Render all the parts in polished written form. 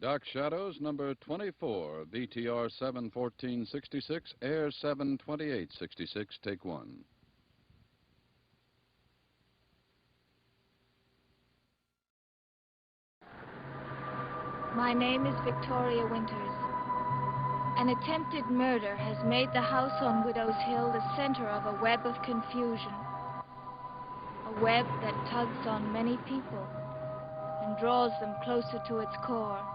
Dark Shadows, number 24, BTR 71466, Air 72866, take one. My name is Victoria Winters. An attempted murder has made the house on Widow's Hill the center of a web of confusion. A web that tugs on many people and draws them closer to its core.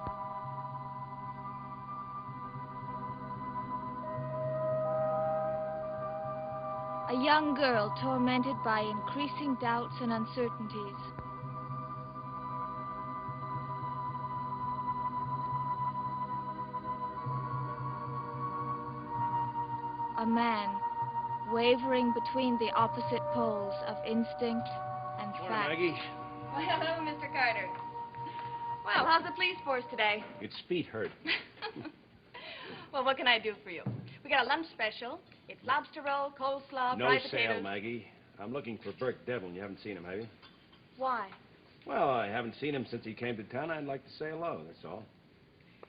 A young girl tormented by increasing doubts and uncertainties. A man wavering between the opposite poles of instinct and fact. Maggie. Well, hello, Mr. Carter. Well, how's the police force today? It's feet hurt. Well, what can I do for you? We got a lunch special. It's lobster roll, coleslaw, No fried sale, potatoes. Maggie. I'm looking for Burke Devlin. You haven't seen him, have you? Why? Well, I haven't seen him since he came to town. I'd like to say hello, that's all.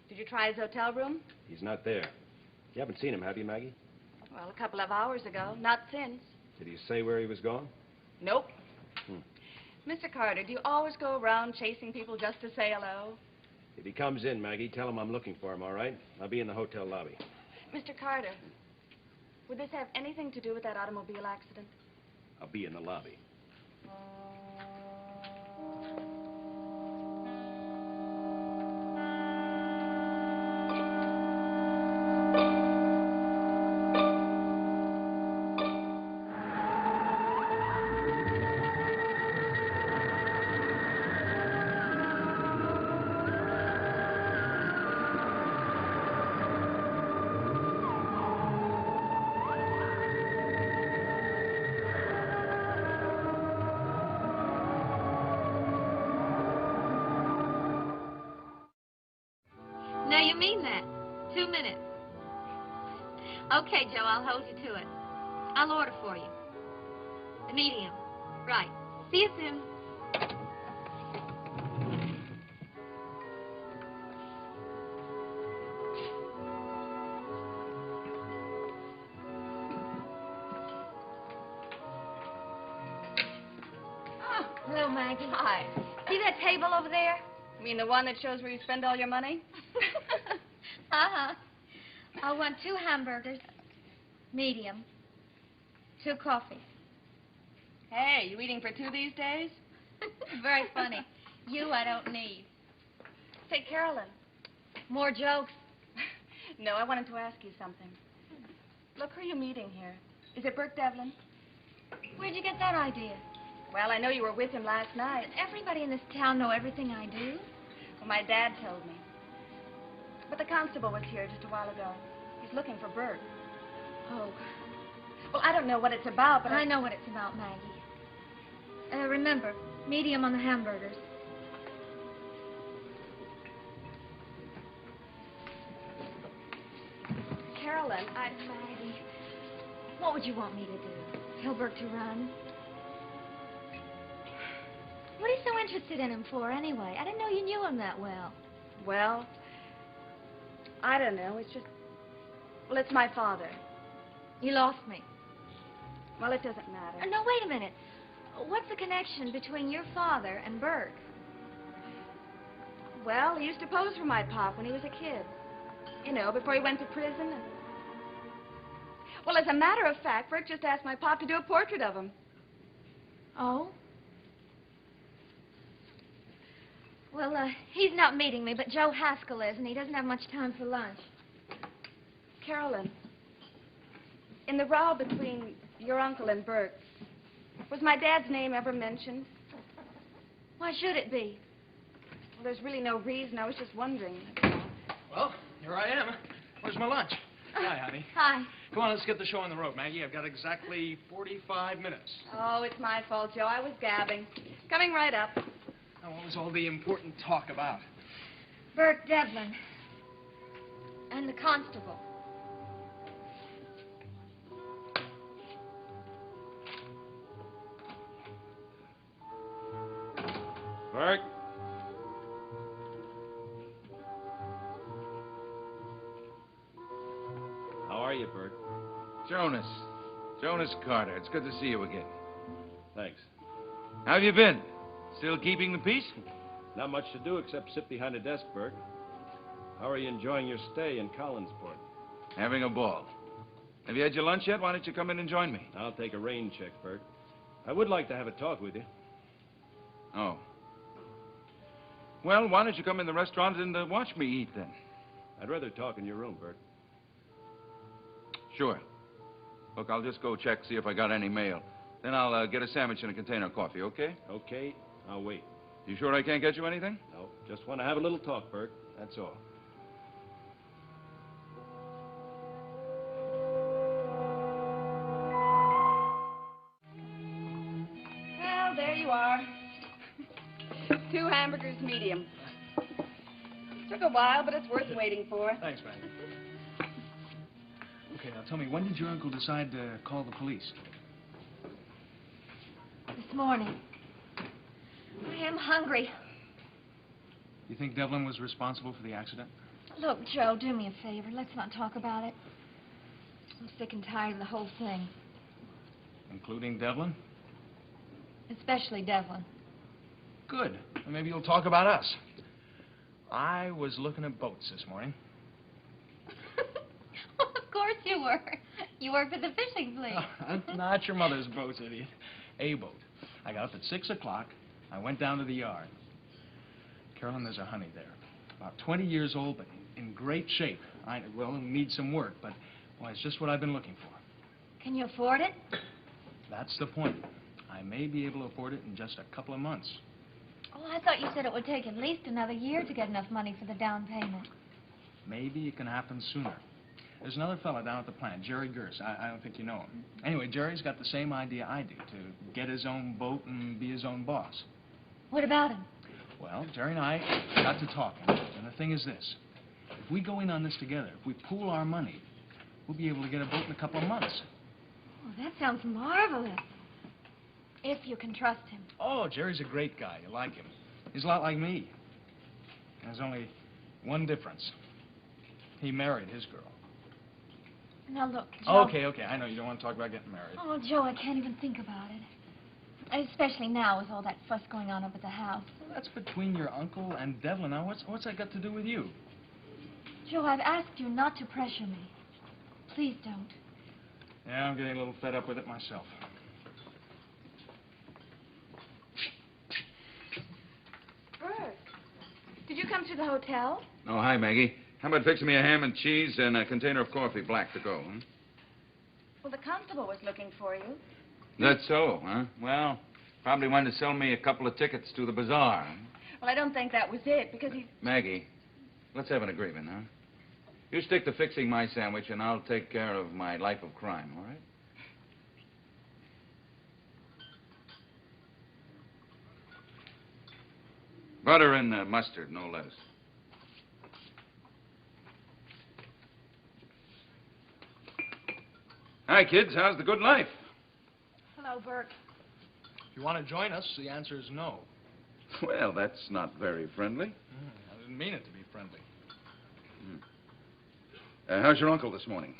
Did you try his hotel room? He's not there. You haven't seen him, have you, Maggie? Well, a couple of hours ago. Not since. Did he say where he was going? Nope. Mr. Carter, do you always go around chasing people just to say hello? If he comes in, Maggie, tell him I'm looking for him, all right? I'll be in the hotel lobby. Mr. Carter, would this have anything to do with that automobile accident? I'll be in the lobby. Now you mean that? 2 minutes. Okay, Joe, I'll hold you to it. I'll order for you. The medium. Right. See you soon. Oh, Hello, Maggie. hi. See that table over there? You mean the one that shows where you spend all your money? Uh-huh. I want 2 hamburgers, medium, 2 coffees. Hey, you eating for 2 these days? Very funny. You I don't need. Say, Carolyn. More jokes? No, I wanted to ask you something. Look, who are you meeting here? Is it Burke Devlin? Where'd you get that idea? Well, I know you were with him last night. Everybody in this town know everything I do. Well, my dad told me. But the constable was here just a while ago. He's looking for Burke. Oh. Well, I don't know what it's about, but I know what it's about, Maggie. Remember, medium on the hamburgers. Carolyn, Maggie, what would you want me to do? Tell Burke to run? What are you so interested in him for, anyway? I didn't know you knew him that well. Well, I don't know. It's just... Well, it's my father. You lost me. Well, it doesn't matter. No, wait a minute. What's the connection between your father and Burke? Well, he used to pose for my pop when he was a kid. You know, before he went to prison. And... Well, as a matter of fact, Burke just asked my pop to do a portrait of him. Oh? Well, he's not meeting me, but Joe Haskell is, and he doesn't have much time for lunch. Carolyn, in the row between your uncle and Burke, was my dad's name ever mentioned? Why should it be? Well, there's really no reason. I was just wondering. Well, here I am. Where's my lunch? Hi, honey. Hi. Come on, let's get the show on the road, Maggie. I've got exactly 45 minutes. Oh, it's my fault, Joe. I was gabbing. Coming right up. Now, what was all the important talk about? Burke Devlin. And the constable. Burke? Jonas. Jonas Carter. It's good to see you again. Thanks. How have you been? Still keeping the peace? Not much to do except sit behind a desk, Bert. How are you enjoying your stay in Collinsport? Having a ball. Have you had your lunch yet? Why don't you come in and join me? I'll take a rain check, Bert. I would like to have a talk with you. Oh. Well, why don't you come in the restaurant and watch me eat then? I'd rather talk in your room, Bert. Sure. Look, I'll just go check, see if I got any mail. Then I'll get a sandwich and a container of coffee, okay? Okay, I'll wait. You sure I can't get you anything? No, just want to have a little talk, Bert. That's all. Well, there you are. 2 hamburgers, medium. Took a while, but it's worth waiting for. Thanks, Maggie. Okay, now tell me, when did your uncle decide to call the police? This morning. I am hungry. You think Devlin was responsible for the accident? Look, Joe, do me a favor. Let's not talk about it. I'm sick and tired of the whole thing. Including Devlin? Especially Devlin. Good. Well, maybe you'll talk about us. I was looking at boats this morning. Of course you were. You work for the fishing fleet. Not your mother's boat, idiot. A boat. I got up at 6 o'clock. I went down to the yard. Carolyn, there's a honey there. About 20 years old, but in great shape. Well, it'll need some work, but, well, it's just what I've been looking for. Can you afford it? That's the point. I may be able to afford it in just a couple of months. Oh, I thought you said it would take at least another year to get enough money for the down payment. Maybe it can happen sooner. There's another fella down at the plant, Jerry Gers. I don't think you know him. Anyway, Jerry's got the same idea I do, to get his own boat and be his own boss. What about him? Well, Jerry and I got to talking, and the thing is this. If we go in on this together, if we pool our money, we'll be able to get a boat in a couple of months. Oh, that sounds marvelous. If you can trust him. Oh, Jerry's a great guy. You like him. He's a lot like me. There's only one difference. He married his girl. Now, look, Joe. Okay. I know you don't want to talk about getting married. Oh, Joe, I can't even think about it. Especially now with all that fuss going on up at the house. Well, that's between your uncle and Devlin. Now, what's that got to do with you? Joe, I've asked you not to pressure me. Please don't. Yeah, I'm getting a little fed up with it myself. Bert, did you come to the hotel? Oh, hi, Maggie. How about fixing me a ham and cheese and a container of coffee, black to go, huh? Well, the constable was looking for you. That's so, huh? Well, probably wanted to sell me a couple of tickets to the bazaar. Huh? Well, I don't think that was it, because he... Maggie, let's have an agreement, huh? You stick to fixing my sandwich, and I'll take care of my life of crime, all right? Butter and mustard, no less. Hi, kids. How's the good life? Hello, Bert. If you want to join us, the answer is no. Well, that's not very friendly. I didn't mean it to be friendly. How's your uncle this morning?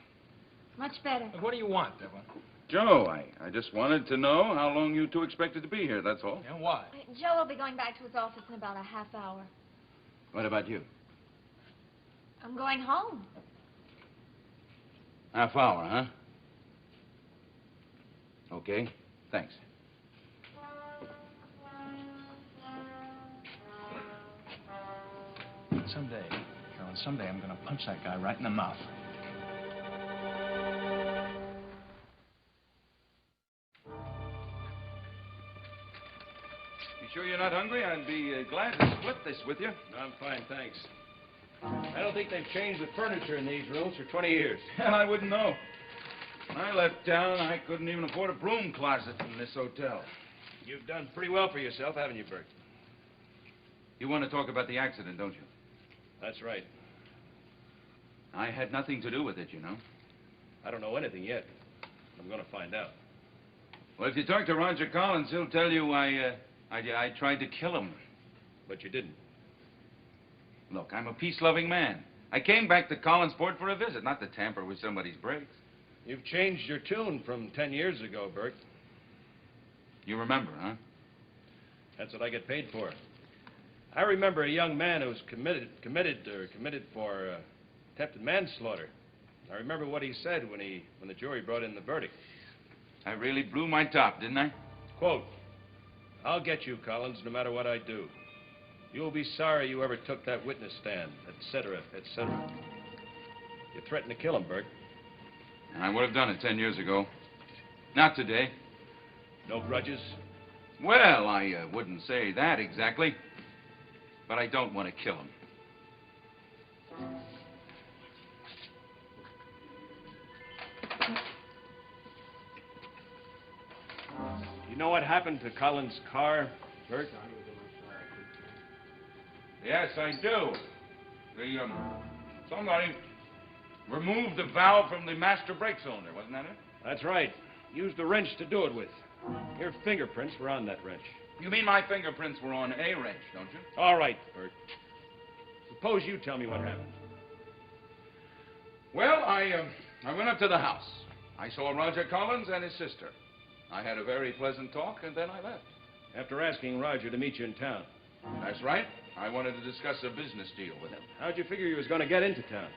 Much better. Look, what do you want, Devlin? Joe, I just wanted to know how long you two expected to be here, that's all. Yeah, why? Joe will be going back to his office in about a half hour. What about you? I'm going home. Half hour, huh? Okay, thanks. Someday, Carolyn, someday I'm going to punch that guy right in the mouth. You sure you're not hungry? I'd be glad to split this with you. I'm fine, thanks. I don't think they've changed the furniture in these rooms for 20 years. Hell, I wouldn't know. When I left town, I couldn't even afford a broom closet in this hotel. You've done pretty well for yourself, haven't you, Bert? You want to talk about the accident, don't you? That's right. I had nothing to do with it, you know. I don't know anything yet. I'm going to find out. Well, if you talk to Roger Collins, he'll tell you I tried to kill him. But you didn't. Look, I'm a peace-loving man. I came back to Collinsport for a visit, not to tamper with somebody's brakes. You've changed your tune from 10 years ago, Burke. You remember, huh? That's what I get paid for. I remember a young man who was committed for attempted manslaughter. I remember what he said when the jury brought in the verdict. I really blew my top, didn't I? Quote, "I'll get you, Collins, no matter what I do. You'll be sorry you ever took that witness stand, etc., etc." You threatened to kill him, Burke. I would have done it 10 years ago. Not today. No grudges? Well, I wouldn't say that exactly. But I don't want to kill him. You know what happened to Collins' car, Burke? Yes, I do. Somebody removed the valve from the master brake cylinder, wasn't that it? That's right. Used the wrench to do it with. Your fingerprints were on that wrench. You mean my fingerprints were on a wrench, don't you? All right, Burke. Suppose you tell me what happened. Well, I went up to the house. I saw Roger Collins and his sister. I had a very pleasant talk, and then I left. After asking Roger to meet you in town. That's right. I wanted to discuss a business deal with him. How'd you figure you was going to get into town?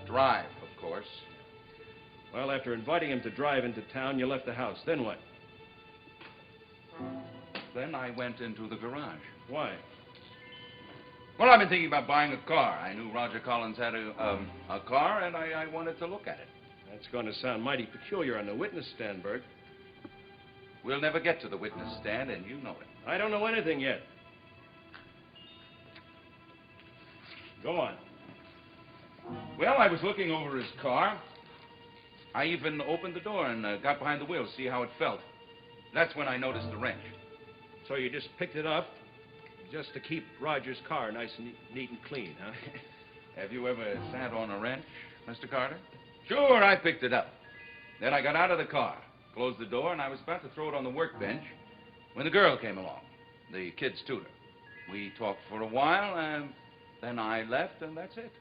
Drive, of course. Well, after inviting him to drive into town, you left the house. Then what? Then I went into the garage. Why? Well, I've been thinking about buying a car. I knew Roger Collins had a car, and I wanted to look at it. That's going to sound mighty peculiar on the witness stand, Burke. We'll never get to the witness stand, and you know it. I don't know anything yet. Go on. Well, I was looking over his car. I even opened the door and got behind the wheel to see how it felt. That's when I noticed the wrench. So you just picked it up just to keep Roger's car nice and neat and clean, huh? Have you ever sat on a wrench, Mr. Carter? Sure, I picked it up. Then I got out of the car, closed the door, and I was about to throw it on the workbench when the girl came along, the kid's tutor. We talked for a while, and then I left, and that's it.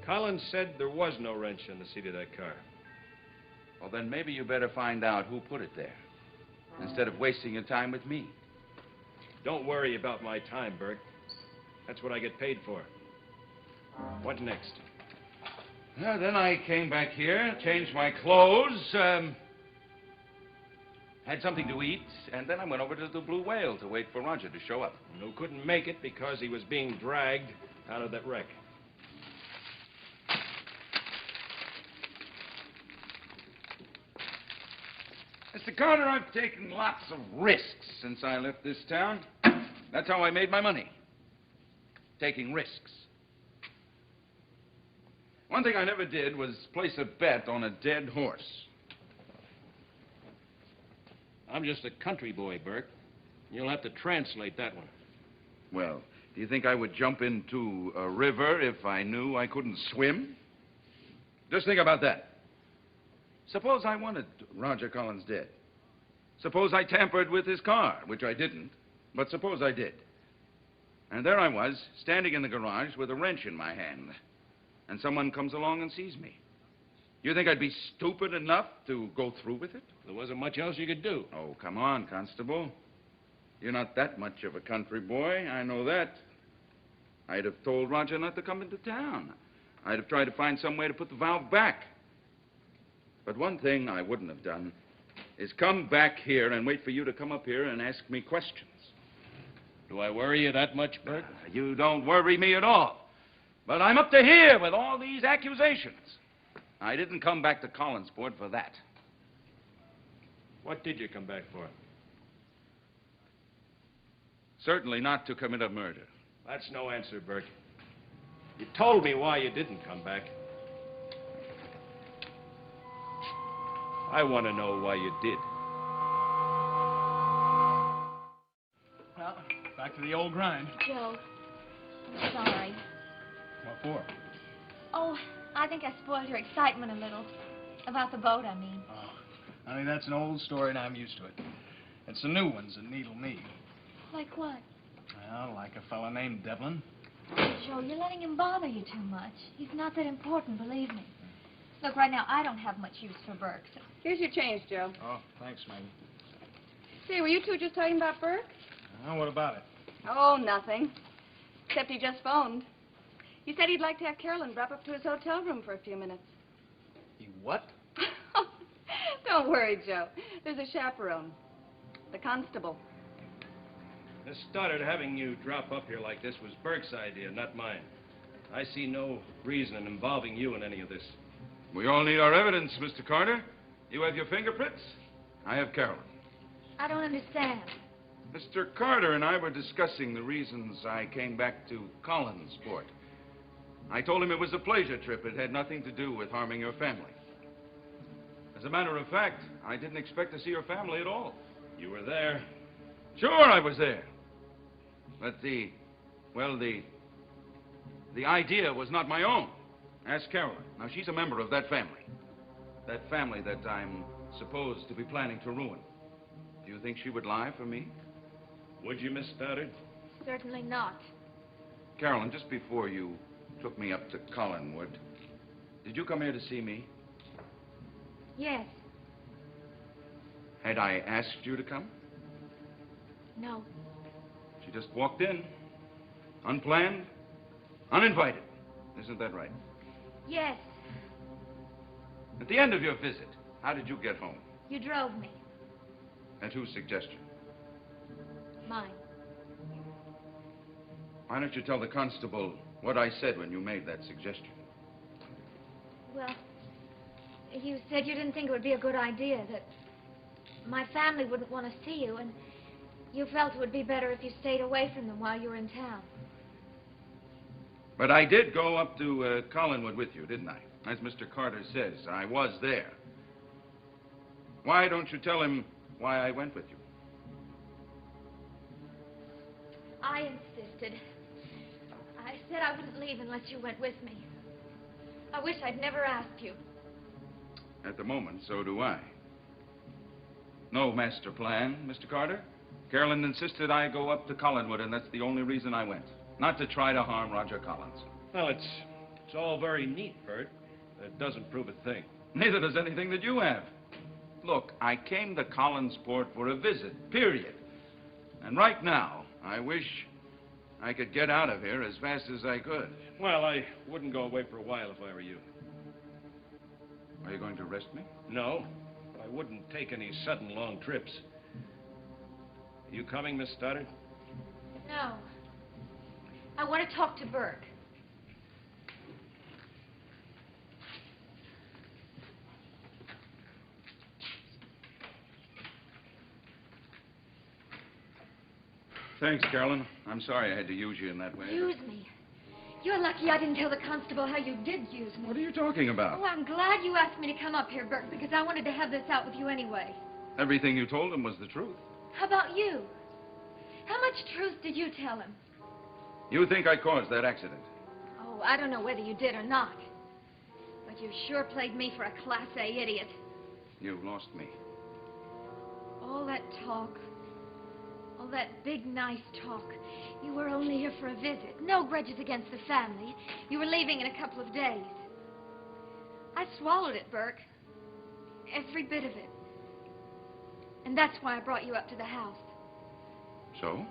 Collins said there was no wrench in the seat of that car. Well, then maybe you better find out who put it there, instead of wasting your time with me. Don't worry about my time, Burke. That's what I get paid for. What next? Well, then I came back here, changed my clothes, had something to eat, and then I went over to the Blue Whale to wait for Roger to show up. Who couldn't make it because he was being dragged out of that wreck. Mr. Carter, I've taken lots of risks since I left this town. That's how I made my money. Taking risks. One thing I never did was place a bet on a dead horse. I'm just a country boy, Burke. You'll have to translate that one. Well, do you think I would jump into a river if I knew I couldn't swim? Just think about that. Suppose I wanted Roger Collins dead. Suppose I tampered with his car, which I didn't, but suppose I did. And there I was, standing in the garage with a wrench in my hand, and someone comes along and sees me. You think I'd be stupid enough to go through with it? There wasn't much else you could do. Oh, come on, Constable. You're not that much of a country boy, I know that. I'd have told Roger not to come into town. I'd have tried to find some way to put the valve back. But one thing I wouldn't have done is come back here and wait for you to come up here and ask me questions. Do I worry you that much, Burke? You don't worry me at all. But I'm up to here with all these accusations. I didn't come back to Collinsport for that. What did you come back for? Certainly not to commit a murder. That's no answer, Burke. You told me why you didn't come back. I want to know why you did. Well, back to the old grind. Joe, I'm sorry. What for? Oh, I think I spoiled your excitement a little. About the boat, I mean. Oh, honey, that's an old story, and I'm used to it. It's the new ones that needle me. Like what? Well, like a fella named Devlin. Joe, you're letting him bother you too much. He's not that important, believe me. Look, right now, I don't have much use for Burke. So... Here's your change, Joe. Oh, thanks, Maggie. Say, were you two just talking about Burke? What about it? Oh, nothing. Except he just phoned. He said he'd like to have Carolyn drop up to his hotel room for a few minutes. He what? Don't worry, Joe. There's a chaperone. The constable. Miss Stoddard, having you drop up here like this was Burke's idea, not mine. I see no reason in involving you in any of this. We all need our evidence, Mr. Carter. You have your fingerprints. I have Carolyn. I don't understand. Mr. Carter and I were discussing the reasons I came back to Collinsport. I told him it was a pleasure trip. It had nothing to do with harming your family. As a matter of fact, I didn't expect to see your family at all. You were there. Sure, I was there. But the idea was not my own. Ask Carolyn. Now, she's a member of that family. That family that I'm supposed to be planning to ruin. Do you think she would lie for me? Would you, Miss Stoddard? Certainly not. Carolyn, just before you took me up to Collinwood, did you come here to see me? Yes. Had I asked you to come? No. She just walked in. Unplanned, uninvited. Isn't that right? Yes. At the end of your visit, how did you get home? You drove me. At whose suggestion? Mine. Why don't you tell the constable what I said when you made that suggestion? Well, you said you didn't think it would be a good idea, that my family wouldn't want to see you, and you felt it would be better if you stayed away from them while you were in town. But I did go up to Collinwood with you, didn't I? As Mr. Carter says, I was there. Why don't you tell him why I went with you? I insisted. I said I wouldn't leave unless you went with me. I wish I'd never asked you. At the moment, so do I. No master plan, Mr. Carter. Carolyn insisted I go up to Collinwood, and that's the only reason I went. Not to try to harm Roger Collins. Well, it's all very neat, Bert. It doesn't prove a thing. Neither does anything that you have. Look, I came to Collinsport for a visit, period. And right now, I wish I could get out of here as fast as I could. Well, I wouldn't go away for a while if I were you. Are you going to arrest me? No, I wouldn't take any sudden long trips. Are you coming, Miss Stoddard? No. I want to talk to Burke. Thanks, Carolyn. I'm sorry I had to use you in that way. Use me? You're lucky I didn't tell the constable how you did use me. What are you talking about? Oh, I'm glad you asked me to come up here, Burke, because I wanted to have this out with you anyway. Everything you told him was the truth. How about you? How much truth did you tell him? You think I caused that accident? Oh, I don't know whether you did or not. But you sure played me for a Class A idiot. You lost me. All that talk. All that big, nice talk. You were only here for a visit. No grudges against the family. You were leaving in a couple of days. I swallowed it, Burke. Every bit of it. And that's why I brought you up to the house. So?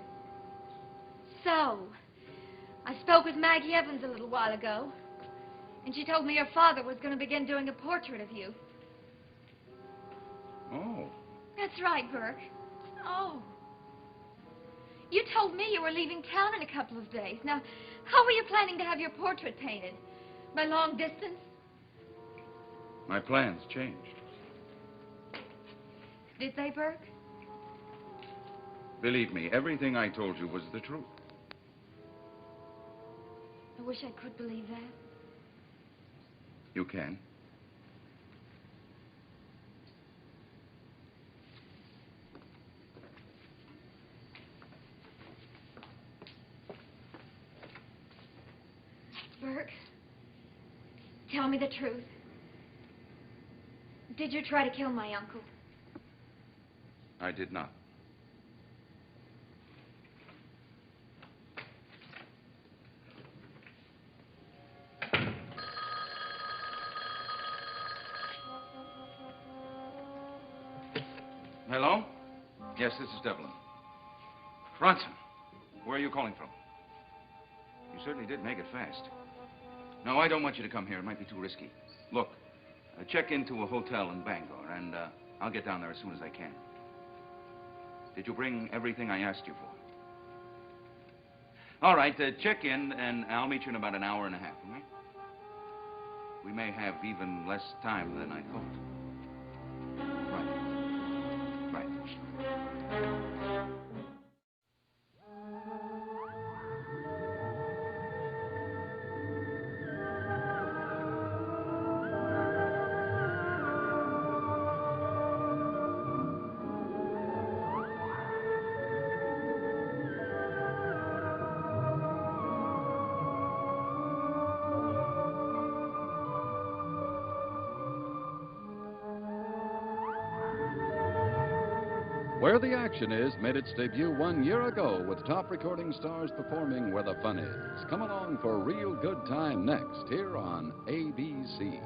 So, I spoke with Maggie Evans a little while ago, and she told me your father was going to begin doing a portrait of you. Oh. That's right, Burke. Oh. You told me you were leaving town in a couple of days. Now, how were you planning to have your portrait painted? By long distance? My plans changed. Did they, Burke? Believe me, everything I told you was the truth. I wish I could believe that. You can. Burke, tell me the truth. Did you try to kill my uncle? I did not. Hello? Yes, this is Devlin. Bronson, where are you calling from? You certainly did make it fast. No, I don't want you to come here. It might be too risky. Look, check into a hotel in Bangor, and I'll get down there as soon as I can. Did you bring everything I asked you for? All right, check in, and I'll meet you in about an hour and a half, okay? We may have even less time than I thought. Right. Where the Action Is made its debut 1 year ago with top recording stars performing Where the Fun Is. Come along for a real good time next here on ABC.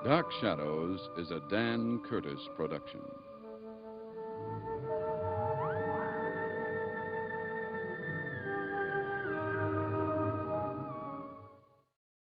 Dark Shadows is a Dan Curtis production.